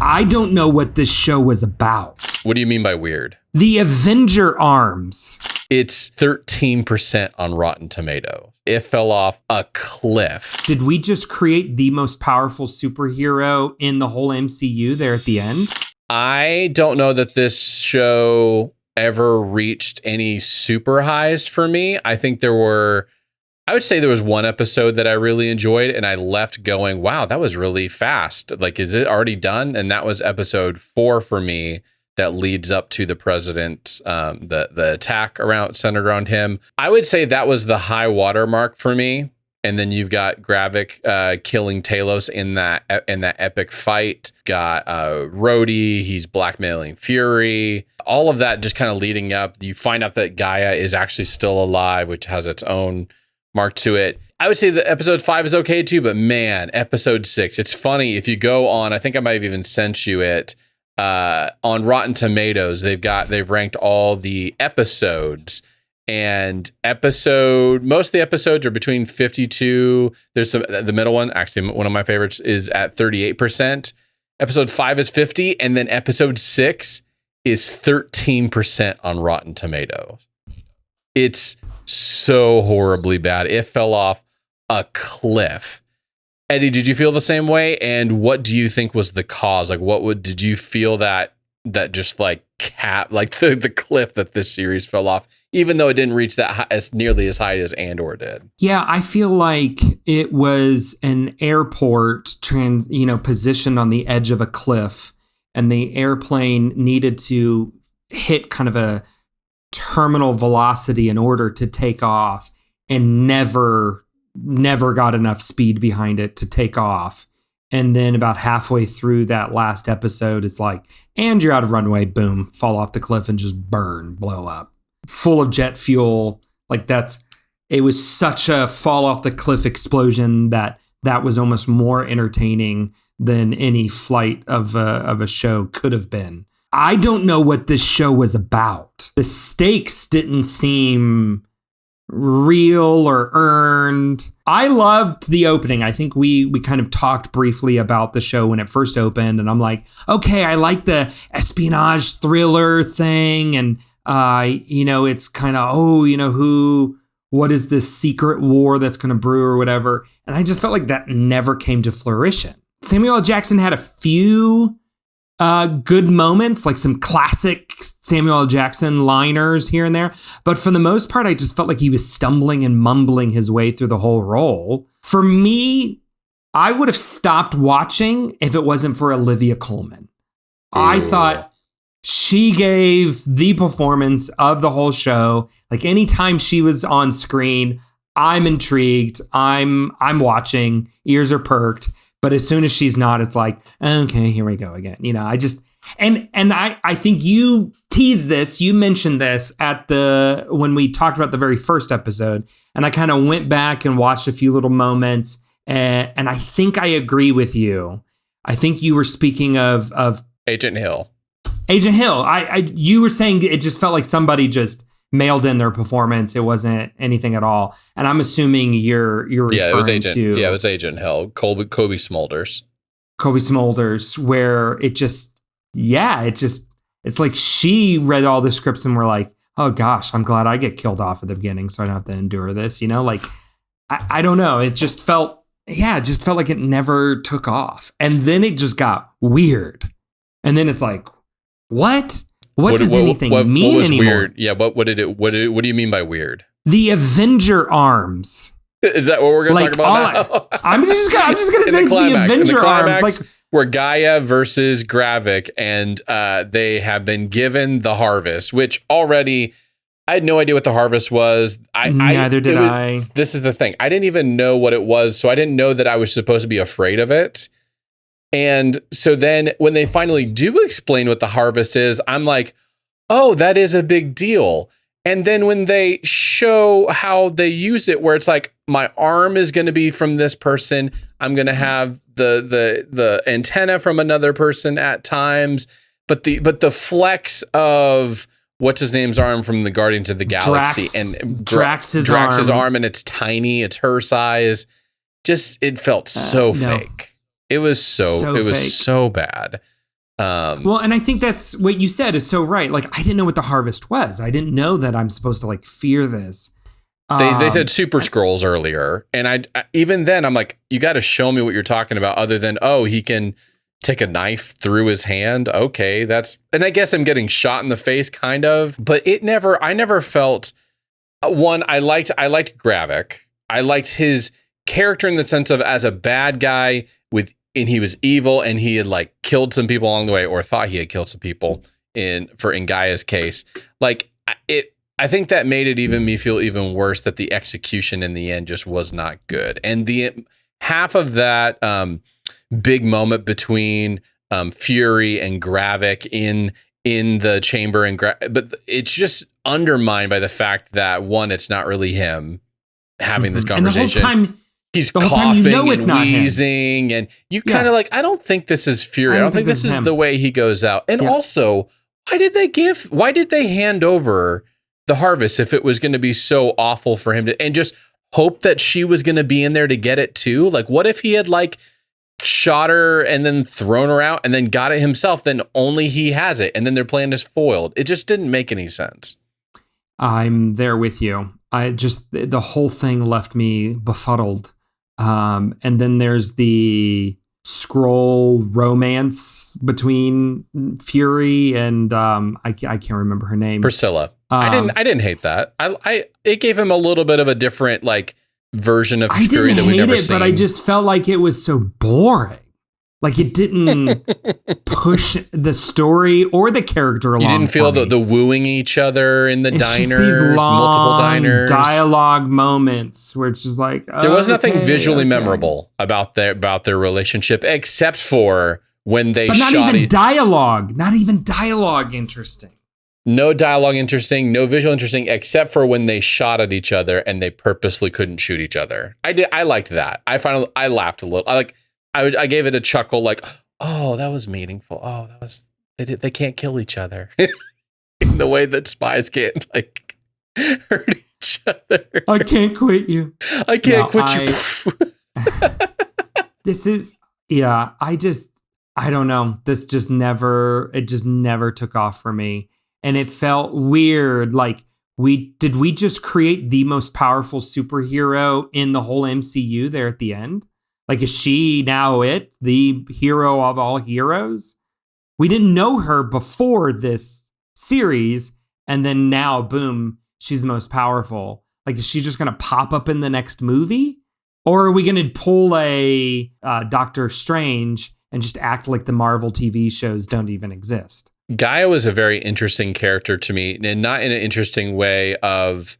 I don't know what this show was about. What do you mean by weird? The Avenger arms. It's 13% on Rotten Tomatoes. It fell off a cliff. Did we just create the most powerful superhero in the whole MCU there at the end? I don't know that this show ever reached any super highs for me. I would say there was one episode that I really enjoyed and I left going, wow, that was really fast. Like, is it already done? And that was episode 4 for me that leads up to the president, the attack centered around him. I would say that was the high water mark for me. And then you've got Gravik killing Talos in that epic fight. Got Rhodey, he's blackmailing Fury. All of that just kind of leading up. You find out that Gaia is actually still alive, which has its own mark to it. I would say that episode 5 is okay too, but man, episode 6, it's funny. If you go on, I think I might have even sent you it, on Rotten Tomatoes, they've ranked all the episodes, and most of the episodes are between 52. There's the middle one, actually one of my favorites, is at 38%. Episode 5 is 50, and then episode 6 is 13% on Rotten Tomatoes. It's so horribly bad. It fell off a cliff. Eddie, did you feel the same way? And what do you think was the cause? Like, did you feel that just like the cliff that this series fell off, even though it didn't reach that high, as nearly as high as Andor did? Yeah, I feel like it was an airport positioned on the edge of a cliff, and the airplane needed to hit kind of a terminal velocity in order to take off, and never got enough speed behind it to take off. And then about halfway through that last episode, it's like, and you're out of runway, boom, fall off the cliff and just blow up. Full of jet fuel. Like it was such a fall off the cliff explosion that was almost more entertaining than any flight of a show could have been. I don't know what this show was about. The stakes didn't seem real or earned. I loved the opening. I think we kind of talked briefly about the show when it first opened, and I'm like, okay, I like the espionage thriller thing, and it's kind of, what is this secret war that's going to brew or whatever, and I just felt like that never came to fruition. Samuel L. Jackson had a few good moments, like some classic Samuel L. Jackson liners here and there. But for the most part, I just felt like he was stumbling and mumbling his way through the whole role. For me, I would have stopped watching if it wasn't for Olivia Colman. Ooh. I thought she gave the performance of the whole show. Like, anytime she was on screen, I'm intrigued. I'm watching. Ears are perked. But as soon as she's not, it's like, okay, here we go again. I just, and I think you teased this, you mentioned this when we talked about the very first episode, and I kind of went back and watched a few little moments, and I think I agree with you. I think you were speaking of Agent Hill. Agent Hill. You were saying it just felt like somebody just mailed in their performance. It wasn't anything at all. And I'm assuming you're referring to... Yeah, it was Agent Hill. Kobe Smulders. Kobe Smulders, where it's like she read all the scripts and were like, oh gosh, I'm glad I get killed off at the beginning so I don't have to endure this. I don't know. It just felt like it never took off. And then it just got weird. And then it's like, what? What does anything mean anymore? Weird? Yeah, what do you mean by weird? The Avenger arms. Is that what we're going to talk about now? I'm just going to say the Avenger arms. Like, where Gaia versus Gravik, and they have been given the harvest, which already, I had no idea what the harvest was. Neither did I. This is the thing. I didn't even know what it was, so I didn't know that I was supposed to be afraid of it. And so then when they finally do explain what the harvest is, I'm like, oh, that is a big deal. And then when they show how they use it, where it's like, my arm is going to be from this person, I'm going to have the antenna from another person at times, but the flex of what's his name's arm from the Guardians of the Galaxy, and Drax's arm, and it's tiny, it's her size. Just, it felt so fake. It was so fake. So bad. Well, and I think that's what you said is so right. Like, I didn't know what the harvest was. I didn't know that I'm supposed to like fear this. They said super scrolls earlier. And I even then I'm like, you got to show me what you're talking about other than, oh, he can take a knife through his hand. Okay. And I guess I'm getting shot in the face kind of, but I never felt one. I liked Gravik. I liked his character in the sense of as a bad guy and he was evil and he had like killed some people along the way or thought he had killed some people in Gaia's case. Like I think that made it me feel even worse that the execution in the end just was not good. And the half of that big moment between Fury and Gravik in the chamber but it's just undermined by the fact that one, it's not really him having this conversation. And the whole time he's coughing and wheezing, and you kind of like, I don't think this is Fury. I don't think this is the way he goes out. And also, why did they hand over the harvest if it was going to be so awful for him and just hope that she was going to be in there to get it too? Like, what if he had like shot her and then thrown her out and then got it himself? Then only he has it, and then their plan is foiled. It just didn't make any sense. I'm there with you. The whole thing left me befuddled. And then there's the scroll romance between Fury and I can't remember her name. Priscilla. I didn't hate that. It gave him a little bit of a different like version of Fury that we never seen. But I just felt like it was so boring. Like it didn't push the story or the character along. You didn't feel the wooing each other in the diners, these long multiple diners, dialogue moments where it's just like there was nothing visually memorable about their relationship except for when they shot. Not even dialogue interesting. No dialogue interesting, no visual interesting, except for when they shot at each other and they purposely couldn't shoot each other. I liked that. I laughed a little. I gave it a chuckle, like, oh, that was meaningful. Oh, that was they can't kill each other in the way that spies can't like hurt each other. I can't quit you. I can't quit you. This is I don't know. This just never took off for me. And it felt weird. Like did we just create the most powerful superhero in the whole MCU there at the end? Like, is she now the hero of all heroes? We didn't know her before this series, and then now, boom, she's the most powerful. Like, is she just going to pop up in the next movie? Or are we going to pull a Doctor Strange and just act like the Marvel TV shows don't even exist? Gaia was a very interesting character to me, and not in an interesting way of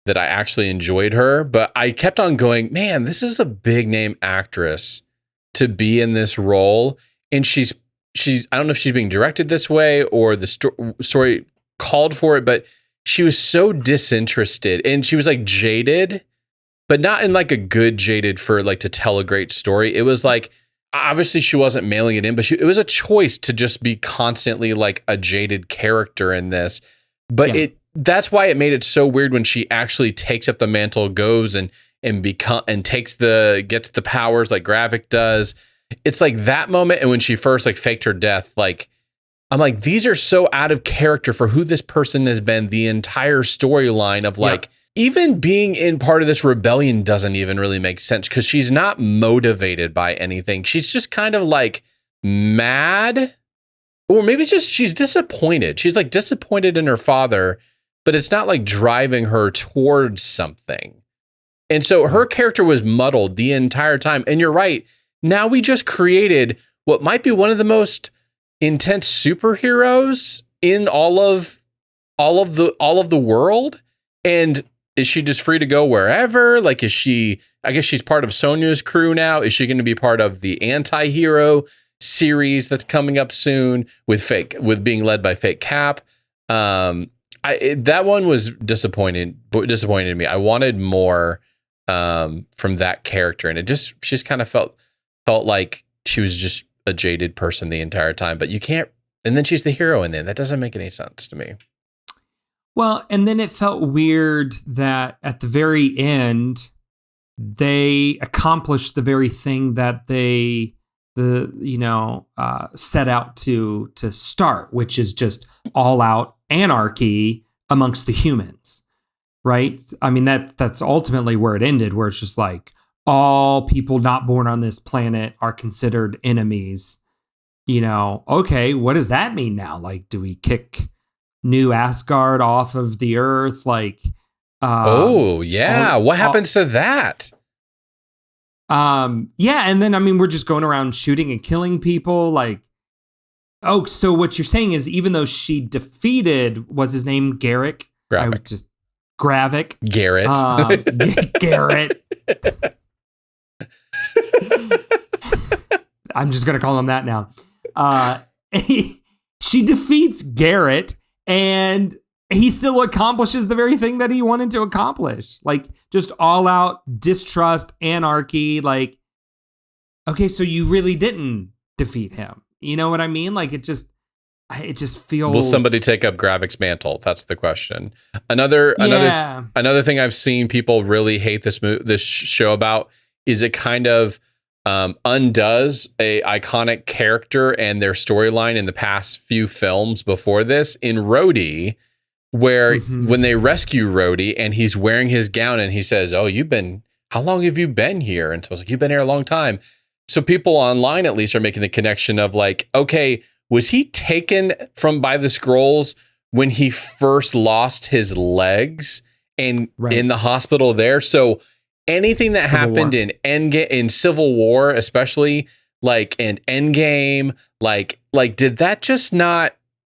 that I actually enjoyed her, but I kept on going, man, this is a big name actress to be in this role. And she's I don't know if she's being directed this way or the story called for it, but she was so disinterested and she was like jaded, but not in like a good jaded for like to tell a great story. It was like, obviously she wasn't mailing it in, but it was a choice to just be constantly like a jaded character in this, but that's why it made it so weird when she actually takes up the mantle, goes and gets the powers like Gravik does. It's like that moment. And when she first like faked her death, like, I'm like, these are so out of character for who this person has been. The entire storyline of like, even being in part of this rebellion doesn't even really make sense because she's not motivated by anything. She's just kind of like mad, or maybe it's just, she's disappointed. She's like disappointed in her father, but it's not like driving her towards something. And so her character was muddled the entire time. And you're right. Now we just created what might be one of the most intense superheroes in all of the world. And is she just free to go wherever? Like, I guess she's part of Sonya's crew now. Is she going to be part of the anti-hero series that's coming up soon with being led by Fake Cap? That one was disappointing to me. I wanted more from that character, and she just kind of felt like she was just a jaded person the entire time. But you can't, and then she's the hero in there. That doesn't make any sense to me. Well, and then it felt weird that at the very end, they accomplished the very thing that they set out to start, which is just all out anarchy amongst the humans, right? I mean, that's ultimately where it ended, where it's just like all people not born on this planet are considered enemies. Okay, what does that mean now? Like, do we kick New Asgard off of the earth? Like, oh yeah, what happens to that? Yeah, and then I mean, we're just going around shooting and killing people. Like, oh, so what you're saying is, even though she defeated, was his name Garrick? Gravik. Garrett. Garrett. I'm just gonna call him that now. She defeats Garrett, and he still accomplishes the very thing that he wanted to accomplish. Like, just all out distrust, anarchy. Like, okay, so you really didn't defeat him. You know what I mean? Like, it just feels. Will somebody take up Gravik's mantle? That's the question. Another thing I've seen people really hate this show about is it kind of undoes a iconic character and their storyline in the past few films before this. In Rhodey, where when they rescue Rhodey and he's wearing his gown and he says, "Oh, how long have you been here?" And so I was like, "You've been here a long time." So people online at least are making the connection of like, okay, was he taken by the Skrulls when he first lost his legs and in the hospital there? So anything that happened in Civil War, especially like in Endgame, like did that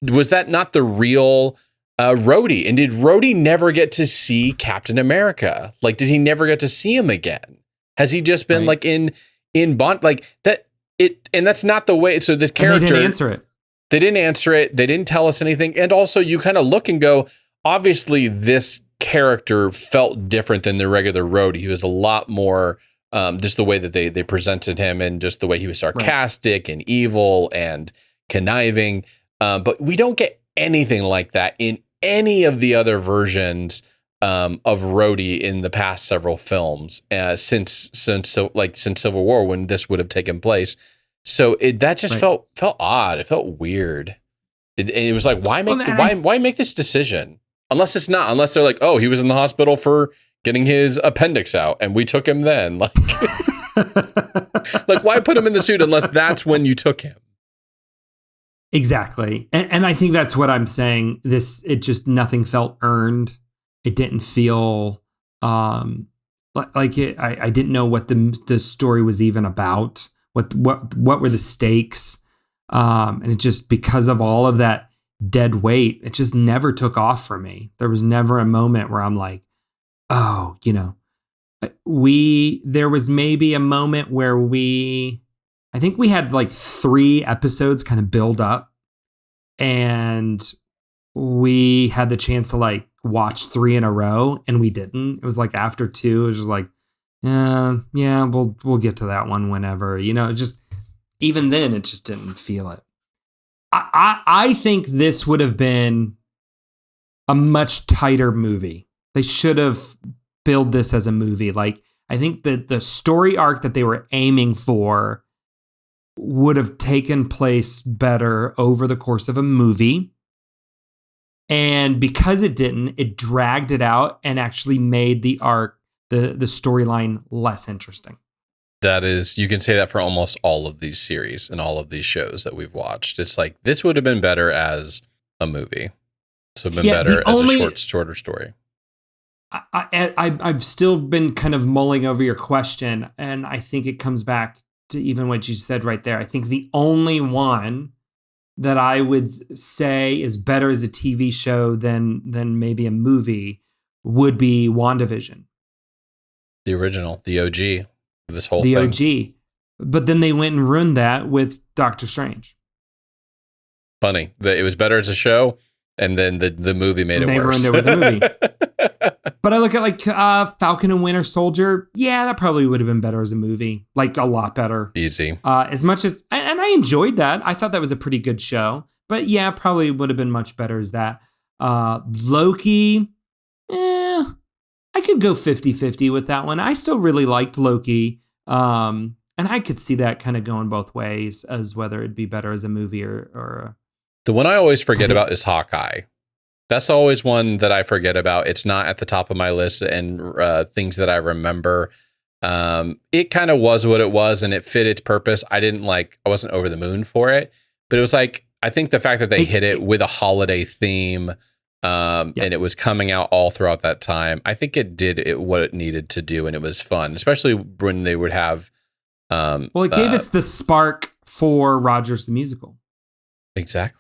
was that not the real Rhodey? And did Rhodey never get to see Captain America? Like, did he never get to see him again? Has he just been like in Bond, like that? And that's not the way. So this character, they didn't answer it. They didn't tell us anything. And also, you kind of look and go, obviously, this character felt different than the regular Rhodey. He was a lot more just the way that they presented him, and just the way he was sarcastic and evil and conniving. But we don't get anything like that in any of the other versions of Rhodey in the past several films since Civil War, when this would have taken place. So that just felt odd. It felt weird. It was like, why make this decision? Unless they're like, oh, he was in the hospital for getting his appendix out and we took him then. Like, like, why put him in the suit unless that's when you took him? Exactly. And I think that's what I'm saying. Nothing felt earned. It didn't feel like it. I didn't know what the story was even about. What were the stakes? And it just, because of all of that dead weight, it just never took off for me. There was never a moment where I'm like, oh, there was maybe a moment where I think we had like 3 episodes kind of build up, and we had the chance to like watch 3 in a row, and we didn't. It was like after 2, it was just like, yeah, we'll get to that one whenever, just, even then it just didn't feel it. I think this would have been a much tighter movie. They should have billed this as a movie. Like, I think that the story arc that they were aiming for would have taken place better over the course of a movie. And because it didn't, it dragged it out and actually made the arc, the storyline, less interesting. That is, you can say that for almost all of these series and all of these shows that we've watched. It's like, this would have been better as a movie. So been better as a shorter story. I've still been kind of mulling over your question, and I think it comes back to even what you said right there. I think the only one that I would say is better as a TV show than maybe a movie would be WandaVision. The original, the OG. This whole thing. OG. But then they went and ruined that with Doctor Strange. Funny that it was better as a show, and then the movie made it worse. They ruined it with the movie. But I look at like Falcon and Winter Soldier. Yeah, that probably would have been better as a movie. Like, a lot better. Easy. As much as, and I enjoyed that. I thought that was a pretty good show. But yeah, probably would have been much better as that. Loki, I could go 50-50 with that one. I still really liked Loki. And And I could see that kind of going both ways, as whether it'd be better as a movie or The one I always forget about is Hawkeye. That's always one that I forget about. It's not at the top of my list and things that I remember. It kind of was what it was and it fit its purpose. I wasn't over the moon for it, but it was like, I think the fact that they hit it with a holiday theme and it was coming out all throughout that time, I think it did what it needed to do. And it was fun, especially when they would have. It gave us the spark for Rogers the Musical. Exactly.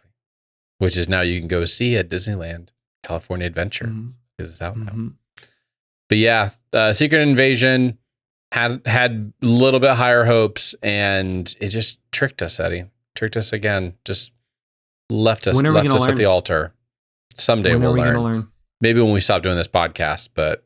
Which is now you can go see at Disneyland California Adventure. Mm-hmm. It's out now. But yeah, Secret Invasion had a little bit higher hopes, and it just tricked us, Eddie. Tricked us again. Just left us at the altar. Someday we'll learn. Maybe when we stop doing this podcast, but